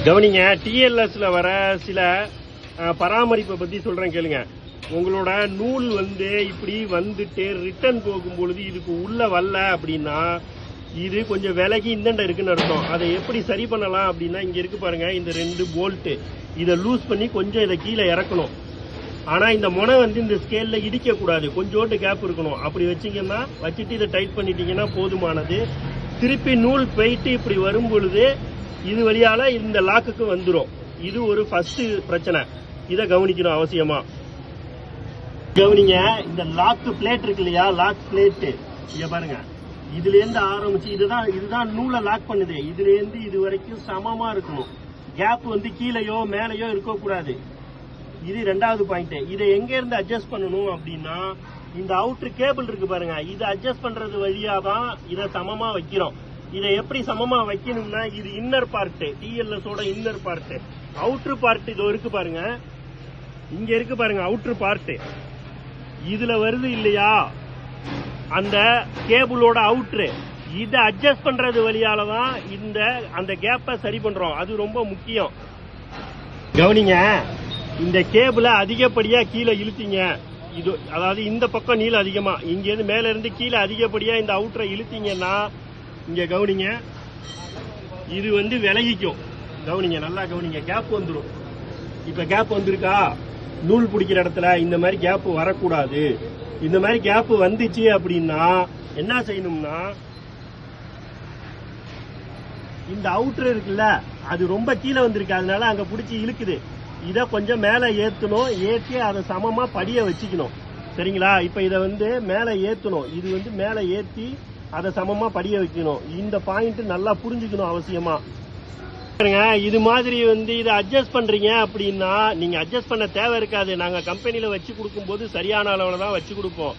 கவனிங்க, டிஎல்எஸ்ல வர சில பராமரிப்பை பத்தி சொல்றேன் கேளுங்க. உங்களோட நூல் இப்படி வந்துட்டு ரிட்டர்ன் போகும் பொழுது இதுக்கு உள்ள வரல அப்படின்னா இது கொஞ்சம் விலகி இந்தண்ட இருக்குன்னு அர்த்தம். அதை எப்படி சரி பண்ணலாம் அப்படின்னா, இங்க இருக்கு பாருங்க, இந்த 2 போல்ட் இதை லூஸ் பண்ணி கொஞ்சம் இதை கீழே இறக்கணும். ஆனா இந்த முனை இந்த ஸ்கேல்ல இடிக்க கூடாது, கொஞ்சோண்டு கேப் இருக்கணும். அப்படி வச்சீங்கன்னா வச்சுட்டு இதை டைட் பண்ணிட்டீங்கன்னா போதுமானது. திருப்பி நூல் போயிட்டு இப்படி வரும் பொழுது இது வழியால இந்த லாக்குக்கு வந்துடும். இது ஒரு ஃபர்ஸ்ட் பிரச்சனை, இதை கவனிக்கணும் அவசியமா. கவனிங்க, இந்த லாக் பிளேட் இருக்கு இல்லையா, லாக் பிளேட் இங்க பாருங்க, இதுல இருந்து ஆரம்பிச்சு இதுதான் நூலை லாக் பண்ணுது. இதுல இருந்து இது வரைக்கும் சமமா இருக்கணும். கேப் கீழேயோ மேலேயோ இருக்க கூடாது. இது 2வது பாயிண்ட். இதை எங்க இருந்து அட்ஜஸ்ட் பண்ணணும் அப்படின்னா, இந்த அவுட்டர் கேபிள் இருக்கு பாருங்க, இதை அட்ஜஸ்ட் பண்றது வழியா தான் இதை சமமா வைக்கிறோம். இதை எப்படி சமமா வைக்கணும்னா, இது இன்னர் பார்ட், டிஎல்எஸ் ஓட இன்னர் பார்ட். அவுட்டர் பார்ட் இதோ இருக்கு பாருங்க, இங்க இருக்கு பாருங்க அவுட்டர் பார்ட். இதுல வருது இல்லையா அந்த கேபிளோட அவுட்டர், இதை அட்ஜஸ்ட் பண்றது வழியாலதான் அந்த கேப்பை சரி பண்றோம். அது ரொம்ப முக்கியம். கவனிங்க, இந்த கேபிளை அதிகப்படியா கீழே இழுத்தீங்க, இது அதாவது இந்த பக்கம் நீளம் அதிகமா, இங்க இருந்து மேல இருந்து கீழே அதிகப்படியா இந்த அவுட்டரை இழுத்தீங்கன்னா, இங்க கவனிங்க, இது விலகிக்கும். கவனிங்க, நல்லா கவனிங்க, கேப் வந்துடும். இப்ப கேப் வந்திருக்கா, நூல் பிடிக்கிற இடத்துல இந்த மாதிரி கேப் வரக்கூடாது. இந்த மாதிரி கேப் வந்துச்சு அப்படின்னா என்ன செய்யணும்னா, இந்த அவுட்டர் இருக்குல்ல, அது ரொம்ப கீழே வந்திருக்கு, அதனால அங்க பிடிச்சி இழுக்குது. இதை கொஞ்சம் மேல ஏத்தணும், ஏற்றி அதை சமமா படிய வச்சுக்கணும். சரிங்களா? இப்ப இதை மேல ஏத்தணும். இது மேல ஏத்தி அதை சமமா படிய வைக்கணும். இந்த பாயிண்ட் நல்லா புரிஞ்சுக்கணும் அவசியமா. இது மாதிரி இதை அட்ஜஸ்ட் பண்றீங்க அப்படின்னா நீங்க அட்ஜஸ்ட் பண்ண தேவை இருக்காது. நாங்க கம்பெனில வச்சு கொடுக்கும் போது சரியான அளவுல தான் வச்சு கொடுப்போம்.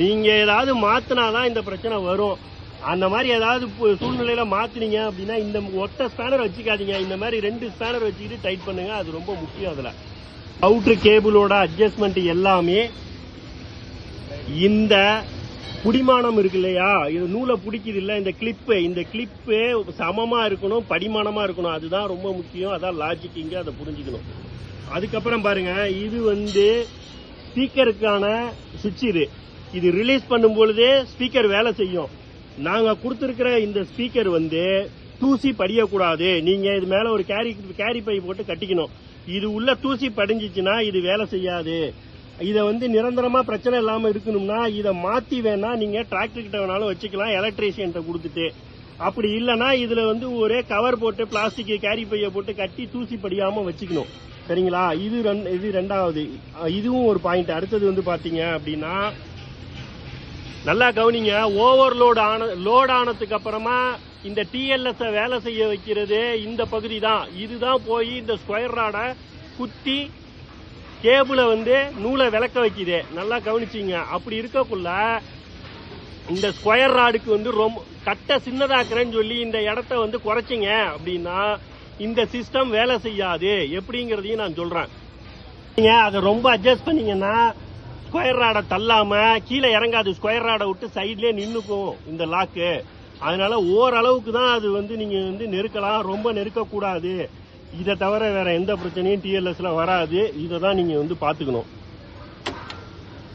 நீங்க ஏதாவது மாத்தினாதான் இந்த பிரச்சனை வரும். அந்த மாதிரி ஏதாவது சூழ்நிலையில மாத்தினீங்க அப்படின்னா இந்த ஒட்ட ஸ்பேனர் வச்சுக்காதீங்க, இந்த மாதிரி 2 ஸ்பேனர் வச்சுக்கிட்டு டைட் பண்ணுங்க. அது ரொம்ப முக்கியம். அதுல அவுட்டர் கேபிளோட அட்ஜஸ்ட்மெண்ட் எல்லாமே இந்த புடிமானம் இருக்கு இல்லையா, இது நூலை பிடிக்குது இல்ல, இந்த கிளிப்பு சமமா இருக்கணும், படிமானமா இருக்கணும். அதுதான் ரொம்ப முக்கியம். அதான் லாஜிக், இங்க அதை புரிஞ்சுக்கணும். அதுக்கப்புறம் பாருங்க, இது ஸ்பீக்கருக்கான சுவிட்ச். இது ரிலீஸ் பண்ணும் பொழுதே ஸ்பீக்கர் வேலை செய்யும். நாங்க கொடுத்திருக்கிற இந்த ஸ்பீக்கர் தூசி படியக்கூடாது. நீங்க இது மேல ஒரு கேரி பை போட்டு கட்டிக்கணும். இது உள்ள தூசி படிஞ்சிச்சுன்னா இது வேலை செய்யாது. இதை நிரந்தரமா பிரச்சனை இல்லாம இருக்கணும்னா இதை மாத்தி வேணா நீங்க டிராக்டர் கிட்ட வேணாலும் வச்சுக்கலாம், எலக்ட்ரீஷியன் கொடுத்துட்டு. அப்படி இல்லைன்னா இதுல ஒரே கவர் போட்டு பிளாஸ்டிக் கேரி பைய போட்டு கட்டி தூசி படியாம வச்சுக்கணும். சரிங்களா? இது 2வது. இதுவும் ஒரு பாயிண்ட். அடுத்தது பாத்தீங்க அப்படின்னா, நல்லா கவனிங்க, லோட் ஆனதுக்கு அப்புறமா இந்த டிஎல்எஸ் வேலை செய்ய வைக்கிறது இந்த பகுதி தான். இதுதான் போய் இந்த ஸ்கொயர் ராட குத்தி கேபிள நூலை விளக்க வைக்குது. நல்லா கவனிச்சிங்க. அப்படி இருக்கக்குள்ள இந்த ஸ்கொயர் ராடுக்கு ரொம்ப கட்ட சின்னதாக்குறேன்னு சொல்லி இந்த இடத்த குறைச்சிங்க அப்படின்னா இந்த சிஸ்டம் வேலை செய்யாது. எப்படிங்கிறதையும் நான் சொல்றேன். நீங்க அதை ரொம்ப அட்ஜஸ்ட் பண்ணீங்கன்னா ஸ்கொயர் ராடை தள்ளாம கீழே இறங்காது. ஸ்கொயர் ராடை விட்டு சைட்லயே நின்னுக்கும் இந்த லாக்கு. அதனால ஓரளவுக்கு தான் அது நீங்க நெருக்கலாம், ரொம்ப நெருக்க கூடாது. இதை தவிர வேற எந்த பிரச்சனையும் டிஎல்எஸ்ல வராது. இதை தான் நீங்க பாத்துக்கணும்.